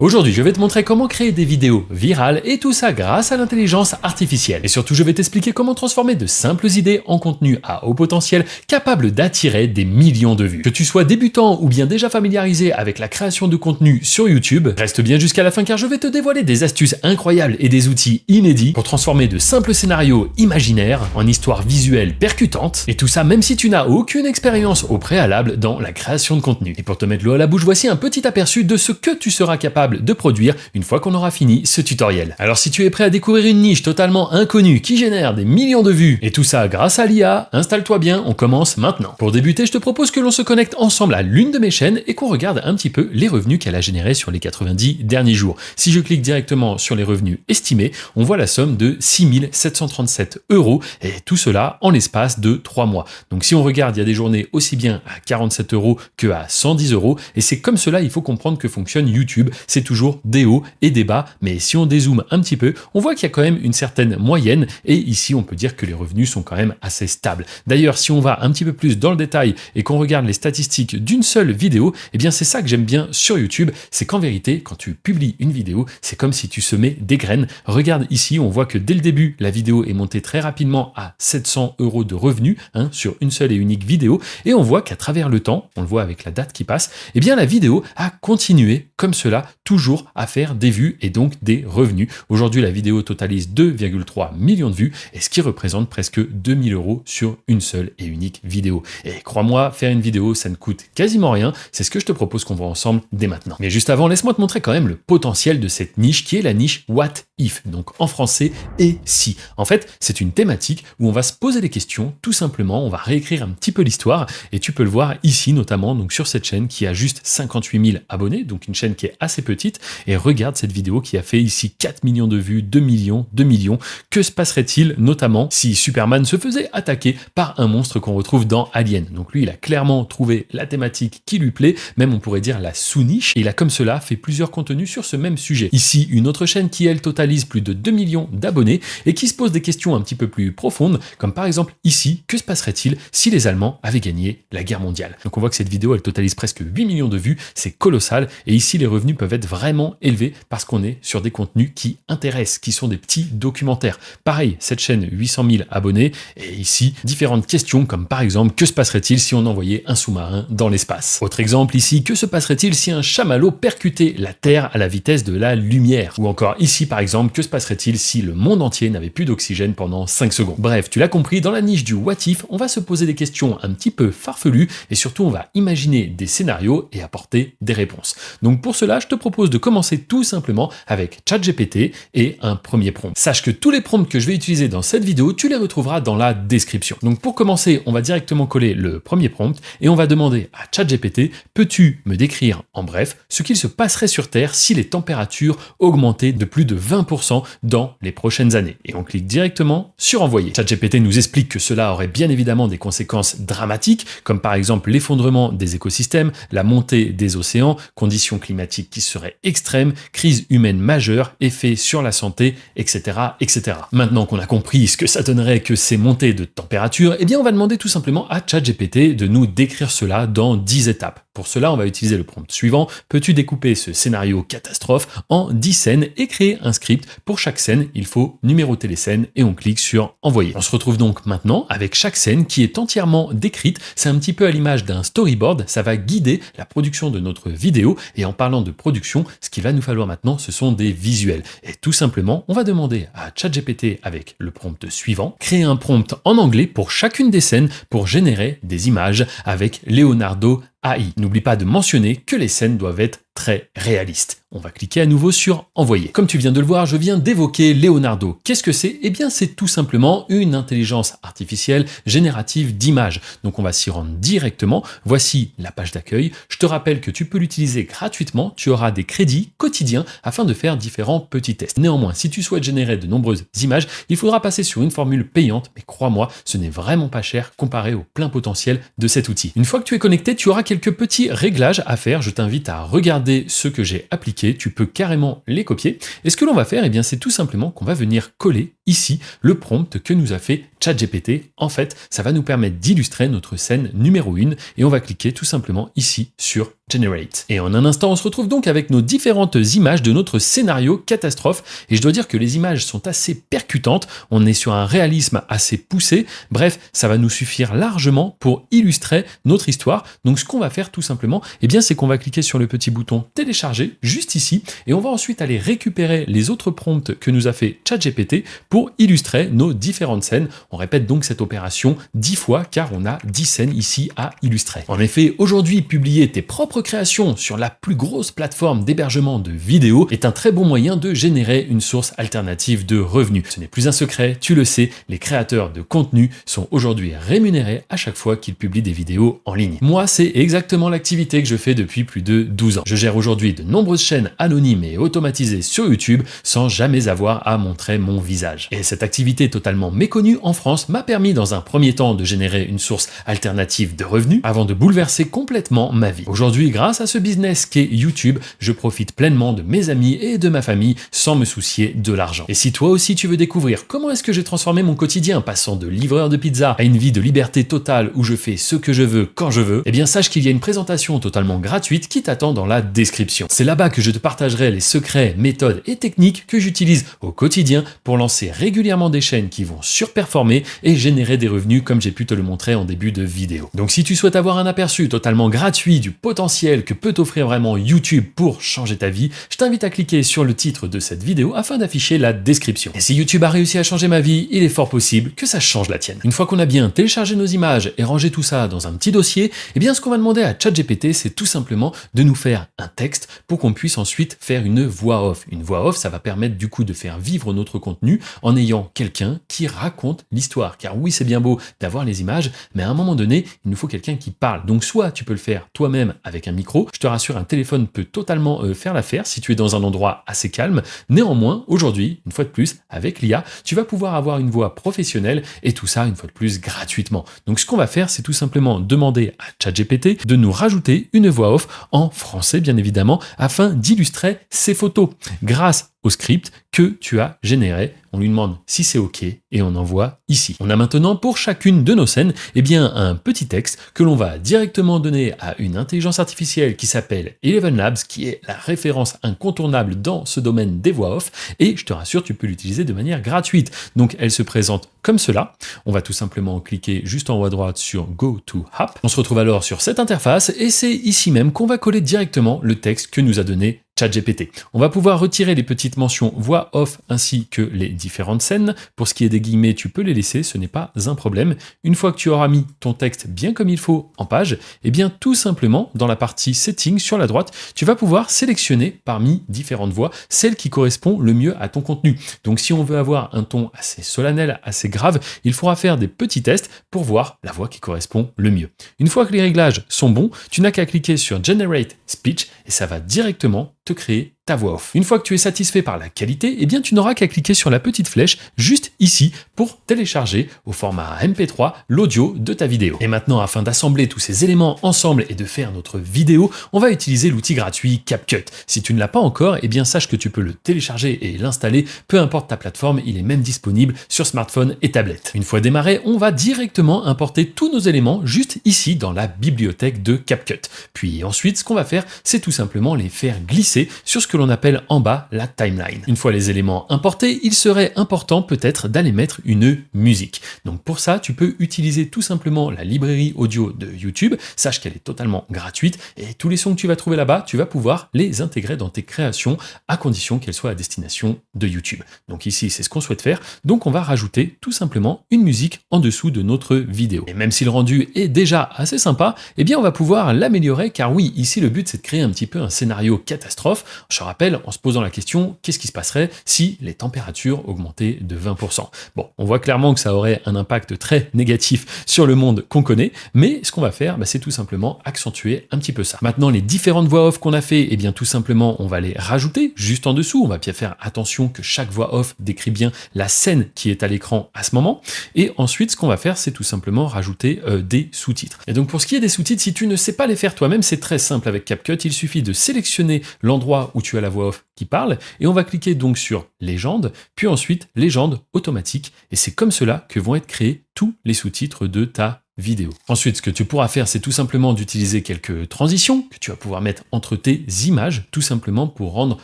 Aujourd'hui, je vais te montrer comment créer des vidéos virales et tout ça grâce à l'intelligence artificielle. Et surtout, je vais t'expliquer comment transformer de simples idées en contenu à haut potentiel capable d'attirer des millions de vues. Que tu sois débutant ou bien déjà familiarisé avec la création de contenu sur YouTube, reste bien jusqu'à la fin car je vais te dévoiler des astuces incroyables et des outils inédits pour transformer de simples scénarios imaginaires en histoires visuelles percutantes. Et tout ça même si tu n'as aucune expérience au préalable dans la création de contenu. Et pour te mettre l'eau à la bouche, voici un petit aperçu de ce que tu seras capable de produire une fois qu'on aura fini ce tutoriel. Alors si tu es prêt à découvrir une niche totalement inconnue qui génère des millions de vues et tout ça grâce à l'IA, installe-toi bien, on commence maintenant. Pour débuter, je te propose que l'on se connecte ensemble à l'une de mes chaînes et qu'on regarde un petit peu les revenus qu'elle a générés sur les 90 derniers jours. Si je clique directement sur les revenus estimés, on voit la somme de 6 737 € et tout cela en l'espace de 3 mois. Donc si on regarde, il y a des journées aussi bien à 47 € que à 110 € et c'est comme cela il faut comprendre que fonctionne YouTube. C'est toujours des hauts et des bas, mais si on dézoome un petit peu, on voit qu'il y a quand même une certaine moyenne et ici on peut dire que les revenus sont quand même assez stables. D'ailleurs, si on va un petit peu plus dans le détail et qu'on regarde les statistiques d'une seule vidéo, eh bien c'est ça que j'aime bien sur YouTube, c'est qu'en vérité, quand tu publies une vidéo, c'est comme si tu semais des graines. Regarde ici, on voit que dès le début, la vidéo est montée très rapidement à 700 € de revenus sur une seule et unique vidéo et on voit qu'à travers le temps, on le voit avec la date qui passe, eh bien la vidéo a continué comme cela, toujours à faire des vues et donc des revenus. Aujourd'hui, la vidéo totalise 2,3 millions de vues et ce qui représente presque 2000 € sur une seule et unique vidéo. Et crois-moi, faire une vidéo, ça ne coûte quasiment rien. C'est ce que je te propose qu'on voit ensemble dès maintenant. Mais juste avant, laisse-moi te montrer quand même le potentiel de cette niche qui est la niche What If, donc en français et si. En fait, c'est une thématique où on va se poser des questions, tout simplement, on va réécrire un petit peu l'histoire et tu peux le voir ici notamment donc sur cette chaîne qui a juste 58 000 abonnés, donc une chaîne qui est assez petite et regarde cette vidéo qui a fait ici 4 millions de vues, 2 millions, 2 millions. Que se passerait-il notamment si Superman se faisait attaquer par un monstre qu'on retrouve dans Alien? Donc lui, il a clairement trouvé la thématique qui lui plaît, même on pourrait dire la sous-niche, et il a comme cela fait plusieurs contenus sur ce même sujet. Ici, une autre chaîne qui, elle, totalise plus de 2 millions d'abonnés et qui se pose des questions un petit peu plus profondes, comme par exemple ici, que se passerait-il si les Allemands avaient gagné la guerre mondiale? Donc on voit que cette vidéo, elle totalise presque 8 millions de vues, c'est colossal, et ici, les revenus peuvent être vraiment élevés parce qu'on est sur des contenus qui intéressent, qui sont des petits documentaires. Pareil, cette chaîne, 800 000 abonnés, et ici, différentes questions comme par exemple, que se passerait-il si on envoyait un sous-marin dans l'espace? Autre exemple ici, que se passerait-il si un chamallow percutait la Terre à la vitesse de la lumière? Ou encore ici par exemple, que se passerait-il si le monde entier n'avait plus d'oxygène pendant 5 secondes? Bref, tu l'as compris, dans la niche du What If, on va se poser des questions un petit peu farfelues et surtout on va imaginer des scénarios et apporter des réponses. Donc pour cela, je te propose de commencer tout simplement avec ChatGPT et un premier prompt. Sache que tous les prompts que je vais utiliser dans cette vidéo, tu les retrouveras dans la description. Donc pour commencer, on va directement coller le premier prompt et on va demander à ChatGPT, peux-tu me décrire en bref ce qu'il se passerait sur Terre si les températures augmentaient de plus de 20% dans les prochaines années? Et on clique directement sur envoyer. ChatGPT nous explique que cela aurait bien évidemment des conséquences dramatiques, comme par exemple l'effondrement des écosystèmes, la montée des océans, conditions climatiques qui seraient extrêmes, crise humaine majeure, effets sur la santé, etc., etc. Maintenant qu'on a compris ce que ça donnerait que ces montées de température, eh bien on va demander tout simplement à ChatGPT de nous décrire cela dans 10 étapes. Pour cela, on va utiliser le prompt suivant. Peux-tu découper ce scénario catastrophe en 10 scènes et créer un script? Pour chaque scène, il faut numéroter les scènes et on clique sur envoyer. On se retrouve donc maintenant avec chaque scène qui est entièrement décrite. C'est un petit peu à l'image d'un storyboard. Ça va guider la production de notre vidéo. Et en parlant de production, ce qu'il va nous falloir maintenant, ce sont des visuels. Et tout simplement, on va demander à ChatGPT avec le prompt suivant, créer un prompt en anglais pour chacune des scènes pour générer des images avec Leonardo AI. N'oublie pas de mentionner que les scènes doivent être très réaliste. On va cliquer à nouveau sur envoyer. Comme tu viens de le voir, je viens d'évoquer Leonardo. Qu'est-ce que c'est? Eh bien, c'est tout simplement une intelligence artificielle générative d'images. Donc, on va s'y rendre directement. Voici la page d'accueil. Je te rappelle que tu peux l'utiliser gratuitement. Tu auras des crédits quotidiens afin de faire différents petits tests. Néanmoins, si tu souhaites générer de nombreuses images, il faudra passer sur une formule payante. Mais crois-moi, ce n'est vraiment pas cher comparé au plein potentiel de cet outil. Une fois que tu es connecté, tu auras quelques petits réglages à faire. Je t'invite à regarder ce que j'ai appliqué. Tu peux carrément les copier. Et ce que l'on va faire, eh bien, c'est tout simplement qu'on va venir coller ici le prompt que nous a fait ChatGPT. En fait, ça va nous permettre d'illustrer notre scène numéro 1 et on va cliquer tout simplement ici sur Generate. Et en un instant, on se retrouve donc avec nos différentes images de notre scénario catastrophe. Et je dois dire que les images sont assez percutantes. On est sur un réalisme assez poussé. Bref, ça va nous suffire largement pour illustrer notre histoire. Donc, ce qu'on va faire tout simplement, eh bien, c'est qu'on va cliquer sur le petit bouton télécharger juste ici. Et on va ensuite aller récupérer les autres prompts que nous a fait ChatGPT pour illustrer nos différentes scènes. On répète donc cette opération 10 fois car on a 10 scènes ici à illustrer. En effet, aujourd'hui, publier tes propres créations sur la plus grosse plateforme d'hébergement de vidéos est un très bon moyen de générer une source alternative de revenus. Ce n'est plus un secret, tu le sais, les créateurs de contenu sont aujourd'hui rémunérés à chaque fois qu'ils publient des vidéos en ligne. Moi, c'est exactement l'activité que je fais depuis plus de 12 ans. Je gère aujourd'hui de nombreuses chaînes anonymes et automatisées sur YouTube sans jamais avoir à montrer mon visage. Et cette activité totalement méconnue en France m'a permis dans un premier temps de générer une source alternative de revenus avant de bouleverser complètement ma vie. Aujourd'hui, grâce à ce business qu'est YouTube, je profite pleinement de mes amis et de ma famille sans me soucier de l'argent. Et si toi aussi tu veux découvrir comment est-ce que j'ai transformé mon quotidien passant de livreur de pizza à une vie de liberté totale où je fais ce que je veux quand je veux, eh bien sache qu'il y a une présentation totalement gratuite qui t'attend dans la description. C'est là-bas que je te partagerai les secrets, méthodes et techniques que j'utilise au quotidien pour lancer régulièrement des chaînes qui vont surperformer et générer des revenus comme j'ai pu te le montrer en début de vidéo. Donc si tu souhaites avoir un aperçu totalement gratuit du potentiel que peut t'offrir vraiment YouTube pour changer ta vie, je t'invite à cliquer sur le titre de cette vidéo afin d'afficher la description. Et si YouTube a réussi à changer ma vie, il est fort possible que ça change la tienne. Une fois qu'on a bien téléchargé nos images et rangé tout ça dans un petit dossier, eh bien ce qu'on va demander à ChatGPT, c'est tout simplement de nous faire un texte pour qu'on puisse ensuite faire une voix off. Une voix off, ça va permettre du coup de faire vivre notre contenu en ayant quelqu'un qui raconte l'histoire. Car oui, c'est bien beau d'avoir les images, mais à un moment donné, il nous faut quelqu'un qui parle. Donc soit tu peux le faire toi-même avec un micro. Je te rassure, un téléphone peut totalement faire l'affaire si tu es dans un endroit assez calme. Néanmoins, aujourd'hui, une fois de plus, avec l'IA, tu vas pouvoir avoir une voix professionnelle et tout ça, une fois de plus, gratuitement. Donc ce qu'on va faire, c'est tout simplement demander à ChatGPT de nous rajouter une voix off en français, bien évidemment, afin d'illustrer ces photos. Grâce au script que tu as généré, on lui demande si c'est OK et on envoie ici. On a maintenant pour chacune de nos scènes eh bien, un petit texte que l'on va directement donner à une intelligence artificielle qui s'appelle Eleven Labs, qui est la référence incontournable dans ce domaine des voix off, et je te rassure, tu peux l'utiliser de manière gratuite. Donc elle se présente comme cela. On va tout simplement cliquer juste en haut à droite sur Go to App. On se retrouve alors sur cette interface et c'est ici même qu'on va coller directement le texte que nous a donné ChatGPT. On va pouvoir retirer les petites mentions voix off ainsi que les différentes scènes. Pour ce qui est des guillemets, tu peux les laisser, ce n'est pas un problème. Une fois que tu auras mis ton texte bien comme il faut en page, eh bien tout simplement dans la partie Settings sur la droite, tu vas pouvoir sélectionner parmi différentes voix celle qui correspond le mieux à ton contenu. Donc si on veut avoir un ton assez solennel, assez grave, il faudra faire des petits tests pour voir la voix qui correspond le mieux. Une fois que les réglages sont bons, tu n'as qu'à cliquer sur Generate Speech et ça va directement te créer ta voix off. Une fois que tu es satisfait par la qualité, eh bien tu n'auras qu'à cliquer sur la petite flèche juste ici pour télécharger au format MP3 l'audio de ta vidéo. Et maintenant, afin d'assembler tous ces éléments ensemble et de faire notre vidéo, on va utiliser l'outil gratuit CapCut. Si tu ne l'as pas encore, eh bien sache que tu peux le télécharger et l'installer, peu importe ta plateforme, il est même disponible sur smartphone et tablette. Une fois démarré, on va directement importer tous nos éléments juste ici dans la bibliothèque de CapCut. Puis ensuite, ce qu'on va faire, c'est tout simplement les faire glisser sur ce que l'on appelle en bas la timeline. Une fois les éléments importés, il serait important peut-être d'aller mettre une musique. Donc pour ça, tu peux utiliser tout simplement la librairie audio de YouTube. Sache qu'elle est totalement gratuite et tous les sons que tu vas trouver là-bas, tu vas pouvoir les intégrer dans tes créations à condition qu'elles soient à destination de YouTube. Donc ici, c'est ce qu'on souhaite faire. Donc on va rajouter tout simplement une musique en dessous de notre vidéo. Et même si le rendu est déjà assez sympa, eh bien on va pouvoir l'améliorer car oui, ici le but c'est de créer un petit peu un scénario catastrophe. Je rappelle, en se posant la question, qu'est-ce qui se passerait si les températures augmentaient de 20%? Bon, on voit clairement que ça aurait un impact très négatif sur le monde qu'on connaît, mais ce qu'on va faire, c'est tout simplement accentuer un petit peu ça. Maintenant, les différentes voix off qu'on a fait, eh bien tout simplement, on va les rajouter juste en dessous. On va bien faire attention que chaque voix off décrit bien la scène qui est à l'écran à ce moment. Et ensuite, ce qu'on va faire, c'est tout simplement rajouter des sous-titres. Et donc, pour ce qui est des sous-titres, si tu ne sais pas les faire toi-même, c'est très simple avec CapCut. Il suffit de sélectionner l'endroit où tu as la voix off qui parle et on va cliquer donc sur légende, puis ensuite légende automatique et c'est comme cela que vont être créés tous les sous-titres de ta vidéo. Ensuite, ce que tu pourras faire, c'est tout simplement d'utiliser quelques transitions que tu vas pouvoir mettre entre tes images, tout simplement pour rendre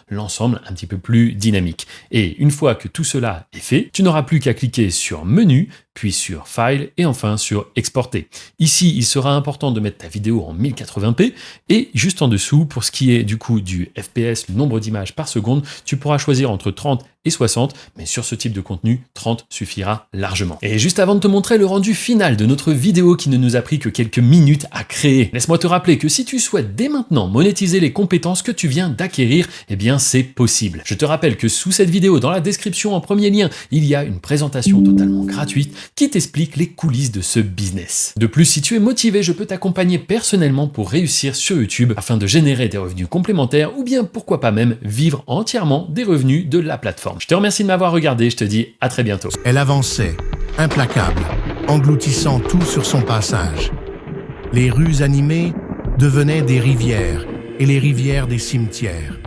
l'ensemble un petit peu plus dynamique. Et une fois que tout cela est fait, tu n'auras plus qu'à cliquer sur Menu, puis sur File et enfin sur Exporter. Ici, il sera important de mettre ta vidéo en 1080p et juste en dessous, pour ce qui est du coup du FPS, le nombre d'images par seconde, tu pourras choisir entre 30 et 60, mais sur ce type de contenu, 30 suffira largement. Et juste avant de te montrer le rendu final de notre vidéo qui ne nous a pris que quelques minutes à créer, laisse-moi te rappeler que si tu souhaites dès maintenant monétiser les compétences que tu viens d'acquérir, eh bien c'est possible. Je te rappelle que sous cette vidéo, dans la description en premier lien, il y a une présentation totalement gratuite qui t'explique les coulisses de ce business. De plus, si tu es motivé, je peux t'accompagner personnellement pour réussir sur YouTube afin de générer des revenus complémentaires ou bien pourquoi pas même vivre entièrement des revenus de la plateforme. Je te remercie de m'avoir regardé, je te dis à très bientôt. Elle avançait, implacable, engloutissant tout sur son passage. Les rues animées devenaient des rivières et les rivières des cimetières.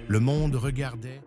Le monde regardait...